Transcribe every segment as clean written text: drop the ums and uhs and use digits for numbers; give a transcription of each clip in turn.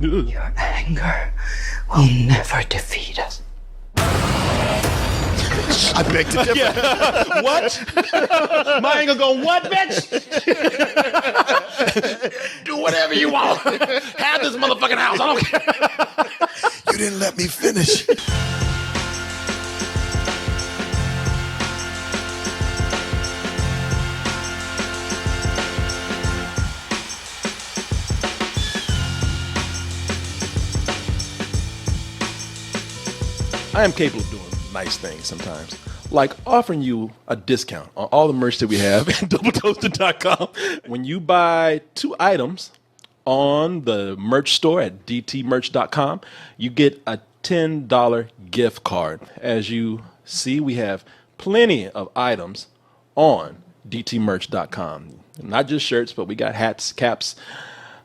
Your anger will never defeat us. I beg to differ. Yeah. What? My anger going, what, bitch? Do whatever you want. Have this motherfucking house. I don't care. You didn't let me finish. I am capable of doing nice things sometimes, like offering you a discount on all the merch that we have at doubletoasted.com. When you buy 2 items on the merch store at dtmerch.com, you get a $10 gift card. As you see, we have plenty of items on dtmerch.com. Not just shirts, but we got hats, caps,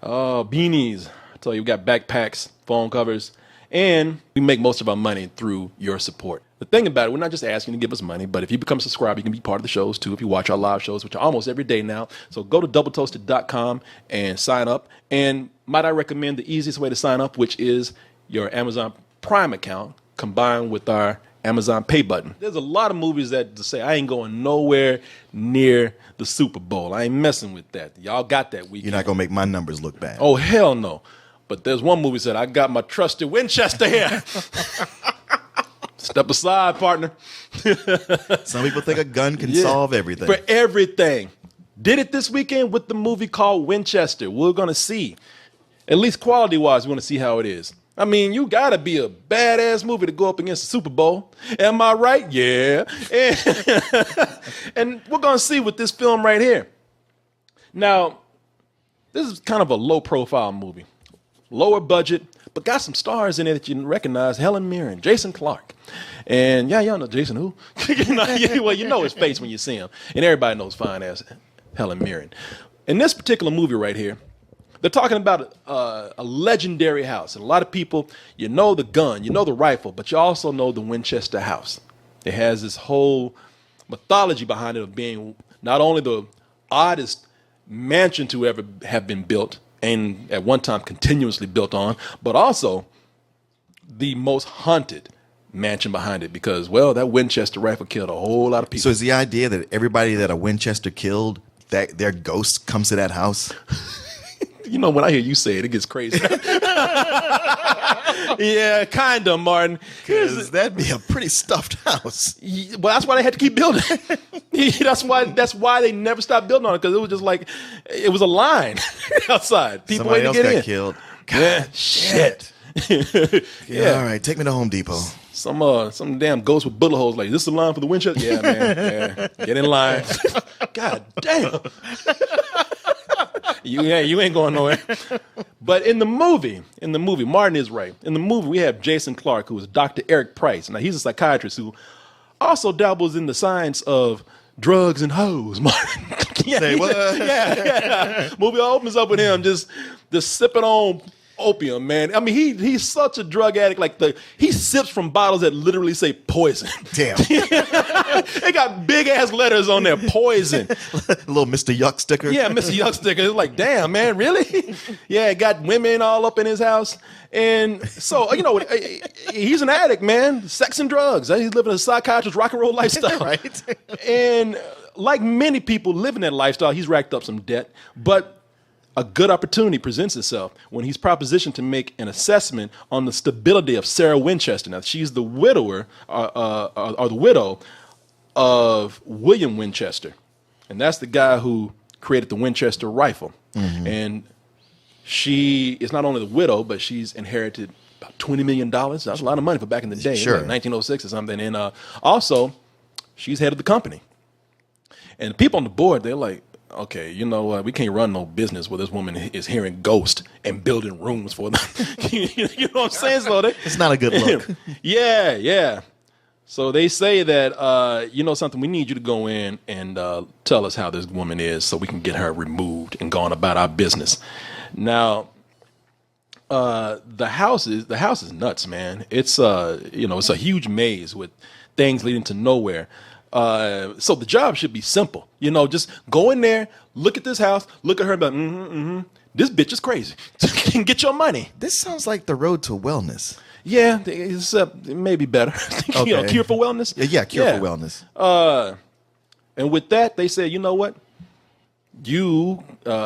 beanies. I tell you, we got backpacks, phone covers, and we make most of our money through your support. The thing about it, we're not just asking you to give us money, but if you become a subscriber, you can be part of the shows too. If you watch our live shows, which are almost every day now. So go to doubletoasted.com and sign up. And might I recommend the easiest way to sign up, which is your Amazon Prime account combined with our Amazon Pay button. There's a lot of movies that say I ain't going nowhere near the Super Bowl. I ain't messing with that. Y'all got that weekend. You're not going to make my numbers look bad. Oh, hell no. But there's one movie that said, I got my trusted Winchester here. Step aside, partner. Some people think a gun can solve everything. For everything. Did it this weekend with the movie called Winchester. We're going to see, at least quality-wise, we want to see how it is. I mean, you got to be a badass movie to go up against the Super Bowl. Am I right? Yeah. And we're going to see with this film right here. Now, this is kind of a low-profile movie. Lower budget, but got some stars in it that you recognize. Helen Mirren, Jason Clarke. And yeah, y'all know Jason who? Well, you know his face when you see him. And everybody knows fine ass Helen Mirren. In this particular movie right here, they're talking about a legendary house. And a lot of people, you know the gun, you know the rifle, but you also know the Winchester house. It has this whole mythology behind it of being not only the oddest mansion to ever have been built, and at one time continuously built on, but also the most haunted mansion behind it because, well, that Winchester rifle killed a whole lot of people. So is the idea that everybody that a Winchester killed, that their ghost comes to that house? You know, when I hear you say it, it gets crazy. Yeah, kind of, Martin. Because that'd be a pretty stuffed house. Well, that's why they had to keep building. That's why they never stopped building on it, because it was just like, it was a line outside. People Somebody waiting to else get got in. killed. God, Yeah, shit. Yeah. All right, take me to Home Depot. Some damn ghost with bullet holes like, this is the line for the Winchester? Yeah, man. Yeah. Get in line. God damn. You ain't going nowhere. But in the movie, Martin is right. In the movie, we have Jason Clarke, who is Dr. Eric Price. Now, he's a psychiatrist who also dabbles in the science of drugs and hoes, Martin. Say what? Yeah. Movie opens up with him just sipping on opium, man. I mean, he's such a drug addict. Like he sips from bottles that literally say poison. Damn. They got big ass letters on there, poison. A little Mr. Yuck sticker. Yeah, Mr. Yuck sticker. It's like, damn, man, really? Yeah, it got women all up in his house. And so, you know, he's an addict, man. Sex and drugs. He's living a psychiatrist rock and roll lifestyle. Right. And like many people living that lifestyle, he's racked up some debt. But a good opportunity presents itself when he's propositioned to make an assessment on the stability of Sarah Winchester. Now, she's the widower, or the widow of William Winchester. And that's the guy who created the Winchester rifle. Mm-hmm. And she is not only the widow, but she's inherited about $20 million. That's a lot of money for back in the day. Sure. Like 1906 or something. And also, she's head of the company. And the people on the board, they're like, okay, you know what? We can't run no business where this woman is hearing ghosts and building rooms for them. You know what I'm saying? So It's not a good look. Yeah. So they say that, you know something, we need you to go in and tell us how this woman is so we can get her removed and go on about our business. Now, the house is nuts, man. It's it's a huge maze with things leading to nowhere. So the job should be simple. You know, just go in there, look at this house, look at her, but this bitch is crazy. Get your money. This sounds like the road to wellness. Yeah, it's maybe better. Okay. Cure for wellness. Yeah, cure for wellness. And with that, they said, you know what? You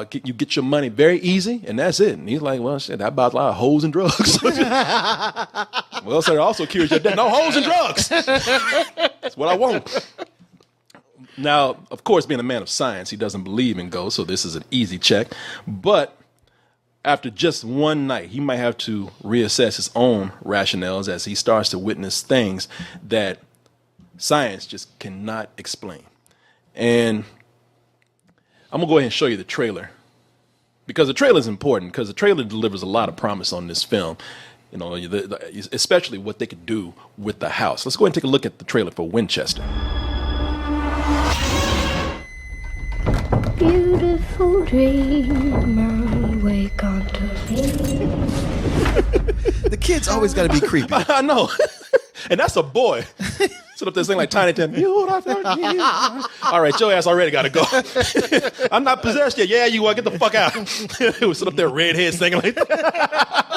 get your money very easy, and that's it. And he's like, well, shit, that buys a lot of hoes and drugs. Well, sir, it also cures your debt. No hoes and drugs. That's what I want. Now, of course, being a man of science, he doesn't believe in ghosts, so this is an easy check. But after just one night, he might have to reassess his own rationales as he starts to witness things that science just cannot explain. And I'm going to go ahead and show you the trailer, because the trailer is important, because the trailer delivers a lot of promise on this film, you know, especially what they could do with the house. Let's go ahead and take a look at the trailer for Winchester. Beautiful dreamer, wake unto me. The kids always got to be creepy. I know. And that's a boy. Sit up there saying like Tiny Tim. All right, your ass already got to go. I'm not possessed yet. Yeah, you are. Get the fuck out. We sit up there redhead singing like that.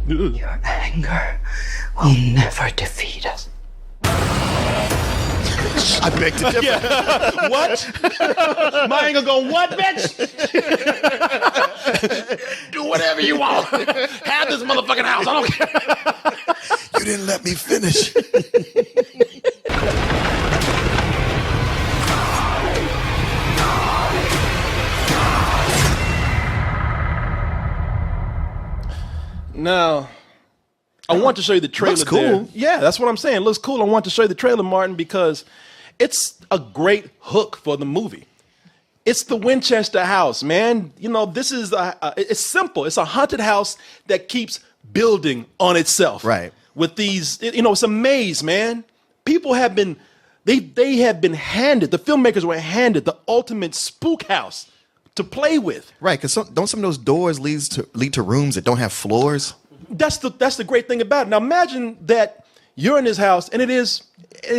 Your anger will never defeat us. I beg to differ. Yeah. What? My anger going, what, bitch? Do whatever you want. Have this motherfucking house. I don't care. You didn't let me finish. Now, I want to show you the trailer. Looks cool. There. Yeah, that's what I'm saying. It looks cool. I want to show you the trailer, Martin, because it's a great hook for the movie. It's the Winchester house, man. You know, this is it's simple. It's a haunted house that keeps building on itself. Right. With these, you know, it's a maze, man. People have been, they have been handed, the filmmakers were handed the ultimate spook house to play with. Right, because don't some of those doors lead to rooms that don't have floors? That's the great thing about it. Now imagine that you're in this house and it is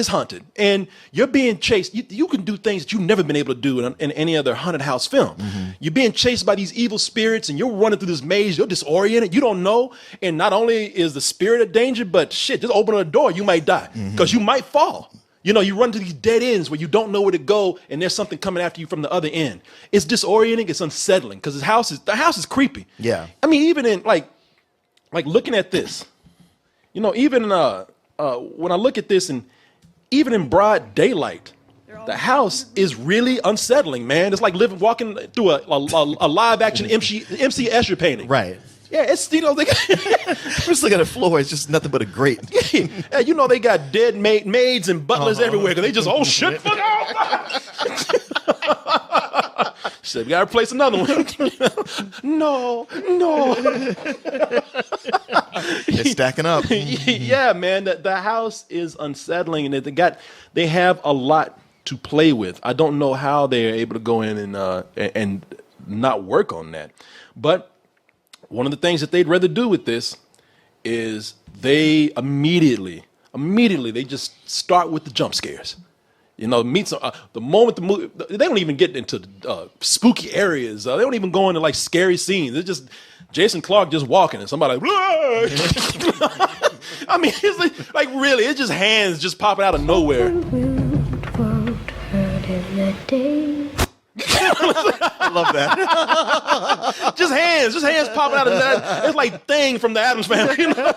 haunted and you're being chased. You can do things that you've never been able to do in any other haunted house film. Mm-hmm. You're being chased by these evil spirits and you're running through this maze. You're disoriented. You don't know. And not only is the spirit a danger, but shit, just open a door, you might die because you might fall. You know, you run to these dead ends where you don't know where to go and there's something coming after you from the other end. It's disorienting. It's unsettling because the house is creepy. Yeah. I mean, even in like looking at this, you know, even when I look at this and even in broad daylight, the house is really unsettling, man. It's like walking through a live action MC Escher painting. Right. Yeah, it's, you know, they got Just look at the floor. It's just nothing but a grate. yeah, you know, they got dead maids and butlers everywhere because they just, oh shit, fuck off. Shit, we gotta replace another one. No. It's stacking up. Yeah, man, the house is unsettling, and they have a lot to play with. I don't know how they're able to go in and not work on that, but one of the things that they'd rather do with this is they immediately they just start with the jump scares. You know, the moment the movie, they don't even get into spooky areas. They don't even go into like scary scenes. It's just Jason Clarke just walking and somebody like, I mean, it's like really, it's just hands just popping out of nowhere. I love that. just hands popping out of that. It's like Thing from the Addams Family. You know?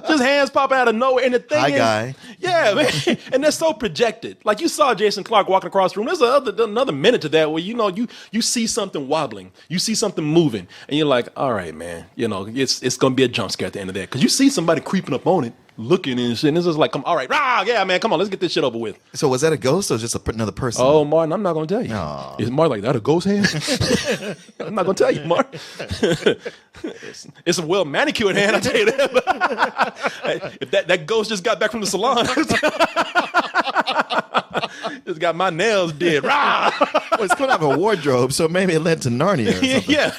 Just hands popping out of nowhere. And the thing Hi, is, guy. Yeah, man. And they're so projected. Like you saw Jason Clarke walking across the room. There's another minute to that where you know you see something wobbling, you see something moving, and you're like, all right, man. You know, it's gonna be a jump scare at the end of that because you see somebody creeping up on it, looking and shit. And it's just like, all right, rah, yeah, man, come on, let's get this shit over with. So was that a ghost or just another person? Oh, Martin, I'm not gonna tell you. Aww. Is Martin like that a ghost hand? I'm not gonna tell you, Martin. It's a well manicured hand, I tell you that. If that ghost just got back from the salon, just got my nails did. Rah! Well, it's coming out of a wardrobe, so maybe it led to Narnia or something. Yeah.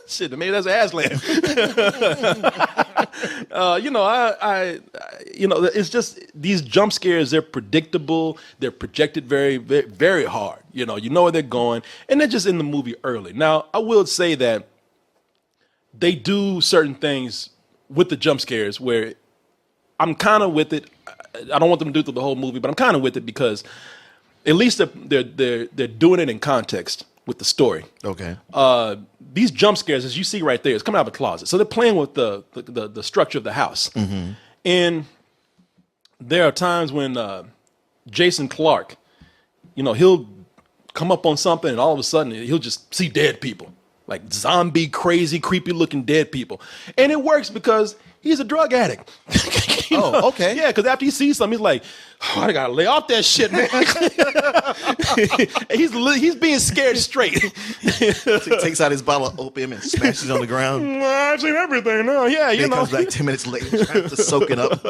Shit, maybe that's an ass lamp. It's just these jump scares. They're predictable. They're projected very, very, very hard. You know where they're going, and they're just in the movie early. Now, I will say that they do certain things with the jump scares where I'm kind of with it. I don't want them to do it through the whole movie, but I'm kind of with it because at least they're doing it in context with the story. Okay. These jump scares, as you see right there, it's coming out of a closet. So they're playing with the structure of the house. Mm-hmm. And there are times when Jason Clarke, he'll come up on something and all of a sudden he'll just see dead people. Like zombie, crazy, creepy looking dead people. And it works because he's a drug addict. Oh, okay. Yeah, because after he sees something, he's like, I gotta lay off that shit, man. he's being scared straight. So he takes out his bottle of opium and smashes it on the ground. I've seen everything now. Yeah, He comes back 10 minutes later trying to soak it up.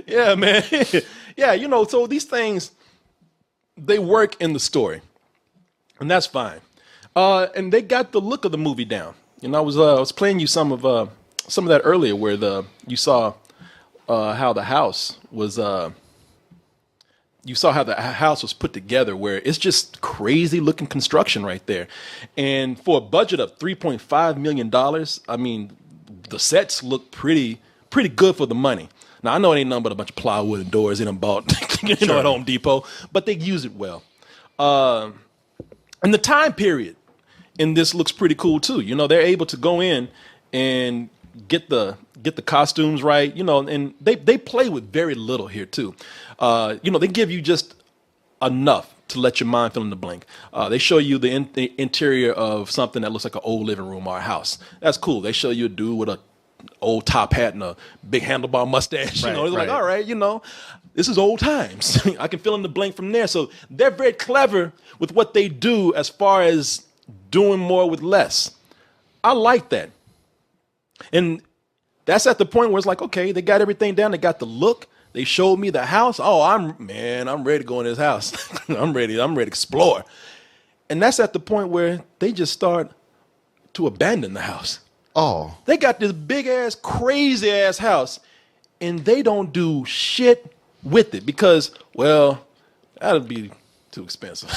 Yeah, man. Yeah, so these things, they work in the story. And that's fine. And they got the look of the movie down. I was playing you some of that earlier, where you saw how the house was. You saw how the house was put together, where it's just crazy looking construction right there, and for a budget of $3.5 million, I mean, the sets look pretty good for the money. Now I know it ain't nothing but a bunch of plywood and doors in them bought, at Home Depot, but they use it well. And the time period in this looks pretty cool too. They're able to go in and get the costumes right, and they play with very little here too. They give you just enough to let your mind fill in the blank. They show you the interior of something that looks like an old living room or a house. That's cool. They show you a dude with a old top hat and a big handlebar mustache. Right, It's like, all right, this is old times. I can fill in the blank from there. So they're very clever with what they do as far as doing more with less. I like that. And that's at the point where it's like, okay, they got everything down. They got the look. They showed me the house. Oh, I'm ready to go in this house. I'm ready to explore. And that's at the point where they just start to abandon the house. Oh. They got this big ass, crazy ass house, and they don't do shit with it because, well, that'll be too expensive.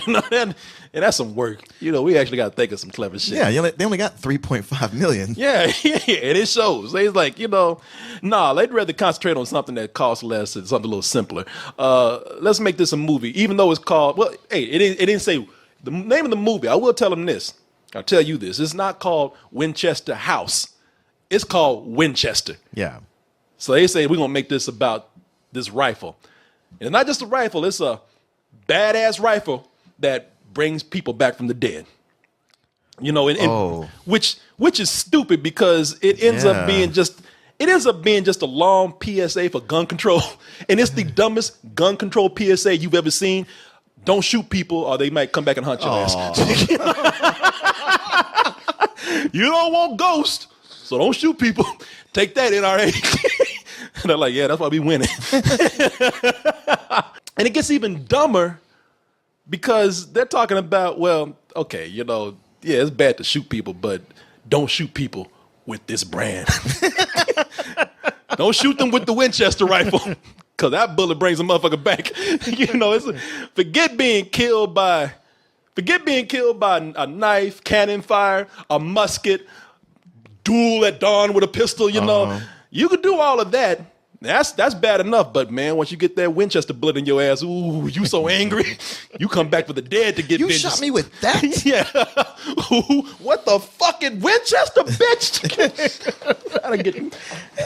And that's some work. We actually got to think of some clever shit. Yeah, they only got $3.5 million. Yeah, and it shows. They's like, they'd rather concentrate on something that costs less and something a little simpler. Let's make this a movie, even though it's called, well, hey, it didn't say the name of the movie. I will tell them this. I'll tell you this. It's not called Winchester House. It's called Winchester. Yeah. So they say, we're going to make this about this rifle. And it's not just a rifle. It's a badass rifle that brings people back from the dead. Which is stupid because it ends up being just a long PSA for gun control. And it's the dumbest gun control PSA you've ever seen. Don't shoot people or they might come back and hunt your ass. You don't want ghosts, so don't shoot people. Take that, NRA. And they're like, yeah, that's why we winning. And it gets even dumber because they're talking about, well, okay, it's bad to shoot people, but don't shoot people with this brand. Don't shoot them with the Winchester rifle, because that bullet brings a motherfucker back. Forget being killed by a knife, cannon fire, a musket, duel at dawn with a pistol. You could do all of that. That's bad enough, but man, once you get that Winchester bullet in your ass, ooh, you so angry, you come back for the dead to get You vengeance. shot me with that? Yeah. What the fucking Winchester, bitch? I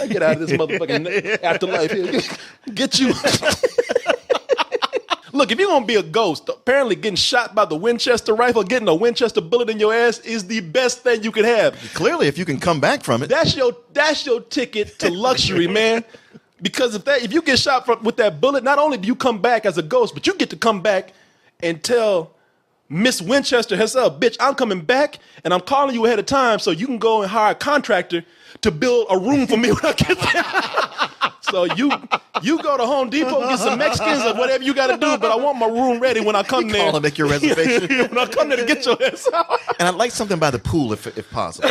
get out of this motherfucking afterlife here. Get you. Look, if you're going to be a ghost, apparently getting shot by the Winchester rifle, getting a Winchester bullet in your ass is the best thing you can have. Clearly, if you can come back from it. That's your ticket to luxury, man. Because if you get shot with that bullet, not only do you come back as a ghost, but you get to come back and tell Miss Winchester herself, bitch, I'm coming back and I'm calling you ahead of time so you can go and hire a contractor to build a room for me when I get there. So you go to Home Depot, get some Mexicans or whatever you got to do, but I want my room ready when I come there. Call and make your reservation. When I come there to get your ass out. And I'd like something by the pool if possible.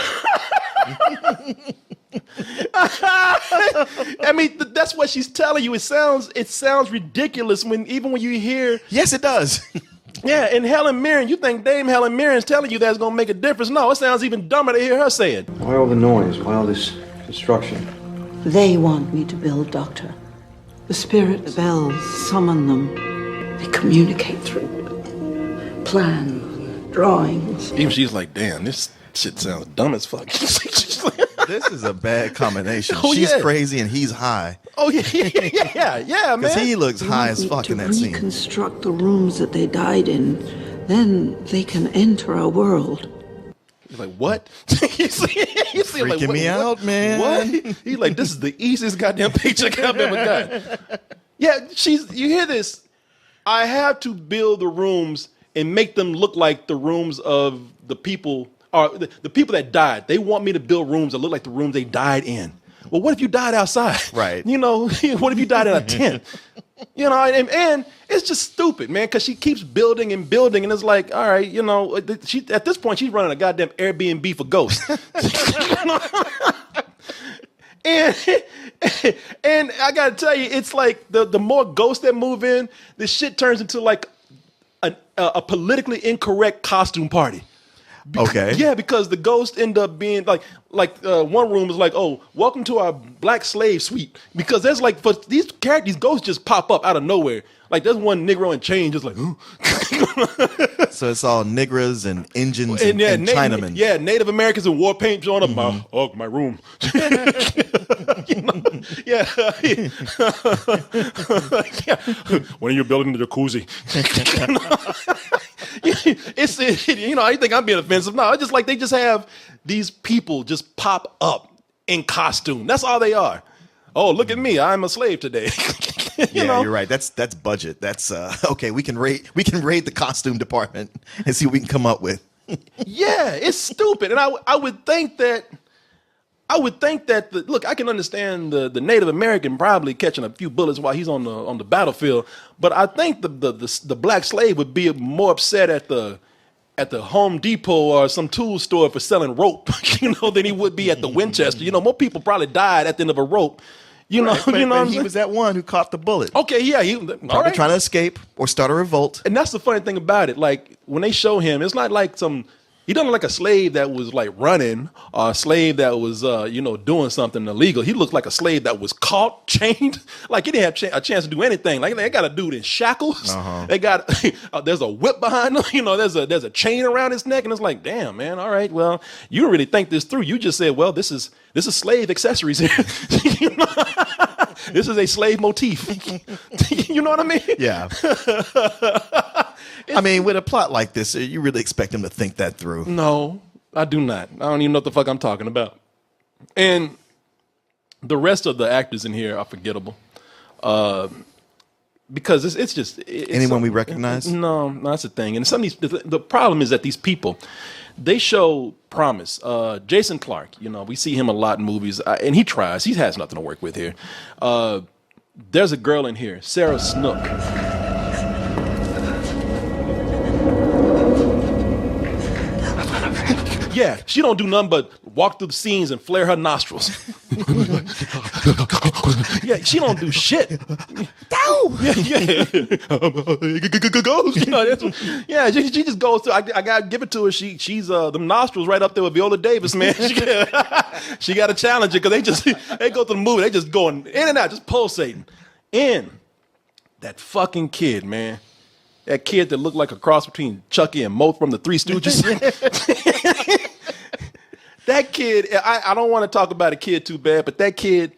I mean, that's what she's telling you. It sounds ridiculous even when you hear. Yes, it does. Yeah, and Helen Mirren, you think Dame Helen Mirren's telling you that's gonna make a difference? No, it sounds even dumber to hear her say it. Why all the noise? Why all this construction? They want me to build, Doctor. The spirit bells summon them. They communicate through plans, drawings. Even she's like, damn, this shit sounds dumb as fuck. This is a bad combination. Oh, She's yeah. crazy and he's high. Oh, yeah, man. Because he looks high as They fuck want in me that to scene. reconstruct the rooms that they died in. Then they can enter our world. He's like, what? you see him Freaking me out, man. What? He's like, this is the easiest goddamn paycheck I've ever got. Yeah, you hear this? I have to build the rooms and make them look like the rooms of the people, or the people that died. They want me to build rooms that look like the rooms they died in. Well, what if you died outside? Right. You know, what if you died in a tent? You know, and it's just stupid, man, because she keeps building and building, and it's like, all right, you know, at this point, she's running a goddamn Airbnb for ghosts. And I gotta tell you, it's like the more ghosts that move in, this shit turns into like a politically incorrect costume party. Okay. Yeah, because the ghosts end up being like one room is like, oh, welcome to our black slave suite. Because there's like, for these characters, ghosts just pop up out of nowhere. Like there's one Negro in chains just like, So it's all nigras and Indians and Chinamen. Yeah, Native Americans in war paint showing up. My room. You know, yeah. Yeah. When are you building the jacuzzi? It's you know, I think I'm being offensive. No, it's just like they just have these people just pop up in costume. That's all they are. Oh, look at me! I'm a slave today. You're right. That's budget. That's okay. We can rate the costume department and see what we can come up with. Yeah, it's stupid. And I would think that look, I can understand the Native American probably catching a few bullets while he's on the battlefield, but I think the black slave would be more upset at the Home Depot or some tool store for selling rope, you know, than he would be at the Winchester. You know, more people probably died at the end of a rope. You know, But he was that one who caught the bullet. Okay, yeah, Probably trying to escape or start a revolt. And that's the funny thing about it. Like when they show him, it's not like he doesn't look like a slave that was like running or a slave that was, doing something illegal. He looked like a slave that was caught, chained. Like he didn't have a chance to do anything. Like they got a dude in shackles. They got, there's a whip behind him. You know, there's a chain around his neck. And it's like, damn, man. All right. Well, you don't really think this through. You just said, well, this is slave accessories here. You know? This is a slave motif. You know what I mean? Yeah. I mean, with a plot like this, you really expect him to think that through. No, I do not. I don't even know what the fuck I'm talking about. And the rest of the actors in here are forgettable. Because it's anyone we recognize? No, that's the thing. And some of these, the problem is that these people, they show promise. Jason Clarke, you know, we see him a lot in movies, and he tries. He has nothing to work with here. There's a girl in here, Sarah Snook. Yeah, she don't do nothing but walk through the scenes and flare her nostrils. Yeah, she don't do shit. Yeah. Yeah, she just goes through. I gotta give it to her. She's them nostrils right up there with Viola Davis, man. She got to challenge it because they go through the movie. They just going in and out, just pulsating. And that fucking kid, man. That kid that looked like a cross between Chucky and Moe from the Three Stooges. That kid, I don't want to talk about a kid too bad, but that kid.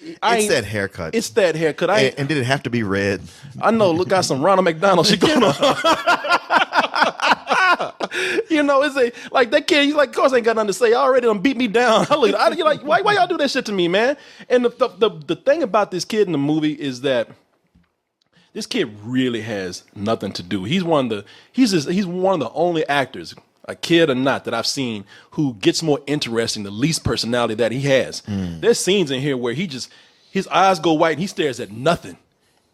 It's that haircut. It's that haircut. And did it have to be red? I know. Look, got some Ronald McDonald shit going on. You know, it's like that kid. He's like, of course, I ain't got nothing to say. I already done beat me down. You're like, why y'all do that shit to me, man? And the thing about this kid in the movie is that this kid really has nothing to do. He's one of the only actors, a kid or not, that I've seen who gets more interesting the least personality that he has. There's scenes in here where his eyes go white and he stares at nothing.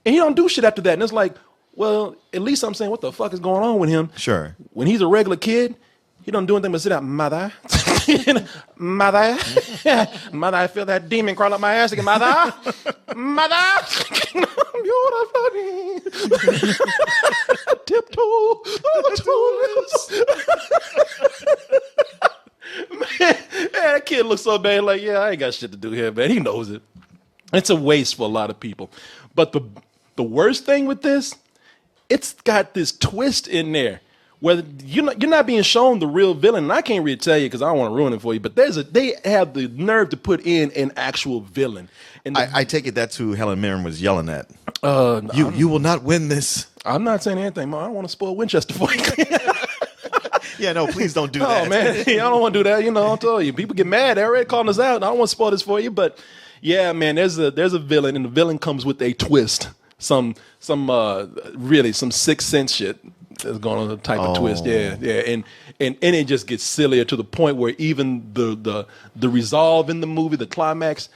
And he don't do shit after that. And it's like, well, at least I'm saying, what the fuck is going on with him? Sure. When he's a regular kid, He don't do anything but sit out, mother. Mother. Mother, I feel that demon crawl up my ass again, mother. Mother. Beautiful. Tiptoe over toes. Man, that kid looks so bad. Like, yeah, I ain't got shit to do here, man. He knows it. It's a waste for a lot of people. But the worst thing with this, it's got this twist in there where you're not being shown the real villain. And I can't really tell you because I don't want to ruin it for you. But they have the nerve to put in an actual villain. And I take it that's who Helen Mirren was yelling at. You will not win this. I'm not saying anything, man. I don't want to spoil Winchester for you. Yeah, no, please don't do that. Oh, man, I don't want to do that. I'll tell you. People get mad. They're already calling us out. I don't want to spoil this for you. But, yeah, man, there's a villain, and the villain comes with a twist. Some really some Sixth Sense shit that's going on, the type of twist. Yeah. And it just gets sillier to the point where even the resolve in the movie, the climax,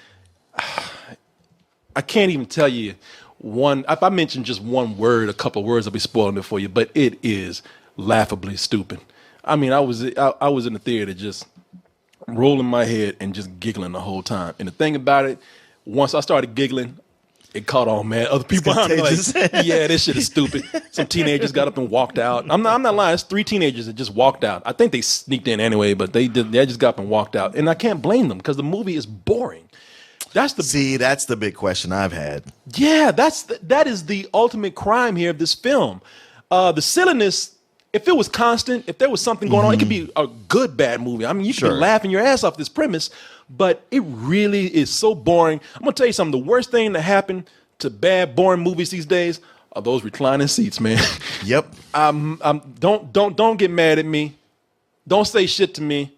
I can't even tell you one. If I mention just one word, a couple of words, I'll be spoiling it for you. But it is laughably stupid. I mean, I was in the theater just rolling my head and just giggling the whole time. And the thing about it, once I started giggling, it caught on, man. Other people behind me like, yeah, this shit is stupid. Some teenagers got up and walked out. I'm not lying. It's 3 teenagers that just walked out. I think they sneaked in anyway, but they just got up and walked out. And I can't blame them because the movie is boring. That's the big question I've had. Yeah, that is the ultimate crime here of this film. The silliness. If it was constant, if there was something going on, it could be a good, bad movie. I mean, you could be laughing your ass off this premise, but it really is so boring. I'm going to tell you something. The worst thing that happened to bad, boring movies these days are those reclining seats, man. Yep. Don't get mad at me. Don't say shit to me.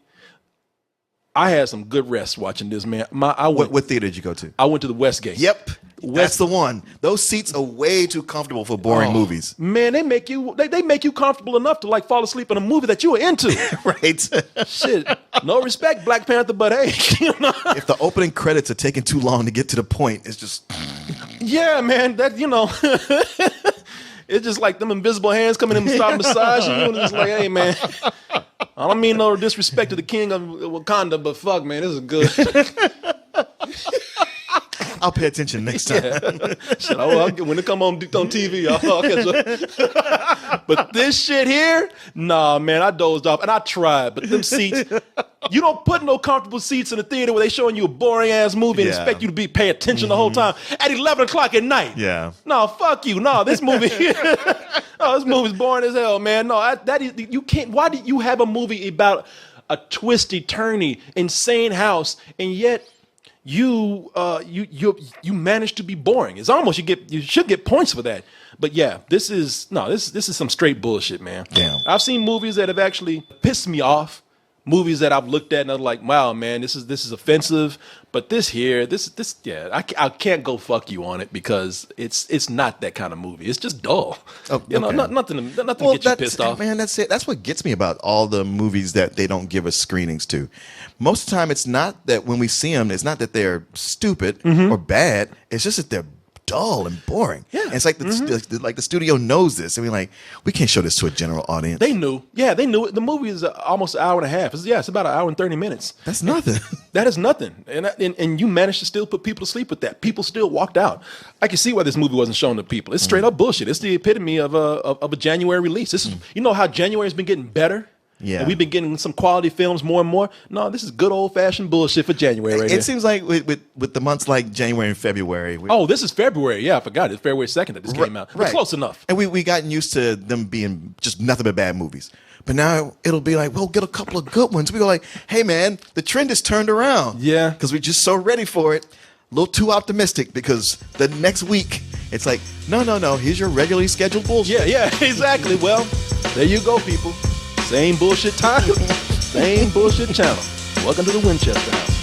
I had some good rest watching this, man. What theater did you go to? I went to the Westgate. Yep. That's the one. Those seats are way too comfortable for boring movies. Man, they make you comfortable enough to like fall asleep in a movie that you were into. Right. Shit. No respect, Black Panther, but hey, if the opening credits are taking too long to get to the point, it's just yeah, man. That it's just like them invisible hands coming in and start massaging you, and it's like, hey, man. I don't mean no disrespect to the king of Wakanda, but fuck, man, this is good. I'll pay attention next time. Yeah. Shit, when it come on TV, I'll catch up. But this shit here, nah, man, I dozed off and I tried. But them seats, you don't put no comfortable seats in the theater where they showing you a boring ass movie and expect you to pay attention the whole time at 11 o'clock at night. Yeah. No, fuck you. No, this movie, this movie's boring as hell, man. No, you can't. Why do you have a movie about a twisty, turny, insane house and yet you managed to be boring? It's almost you should get points for that. But yeah, this is some straight bullshit, man. Damn. I've seen movies that have actually pissed me off. Movies that I've looked at and I'm like, wow, man, this is offensive. But this I can't go fuck you on it because it's not that kind of movie. It's just dull. Oh, okay. Nothing to get you pissed off. Man, that's it. That's what gets me about all the movies that they don't give us screenings to. Most of the time, it's not that when we see them, it's not that they're stupid or bad. It's just that they're dull and boring. Yeah. And it's like the studio knows this. I mean, like, we can't show this to a general audience. They knew. Yeah, they knew it. The movie is almost an hour and a half. It's about an hour and 30 minutes. That's nothing. That is nothing. And you managed to still put people to sleep with that. People still walked out. I can see why this movie wasn't shown to people. It's straight up bullshit. It's the epitome of a January release. This is, you know how January's been getting better? Yeah. And we've been getting some quality films more and more. No, this is good old-fashioned bullshit for January right here. It seems like with the months like January and February. This is February. Yeah, I forgot. It's February 2nd that this came out. But close enough. And we gotten used to them being just nothing but bad movies. But now it'll be like, we'll get a couple of good ones. We go like, hey, man, the trend is turned around. Yeah. Because we're just so ready for it. A little too optimistic because the next week, it's like, no, here's your regularly scheduled bullshit. Yeah, exactly. Well, there you go, people. Same bullshit time, same bullshit channel. Welcome to the Winchester house.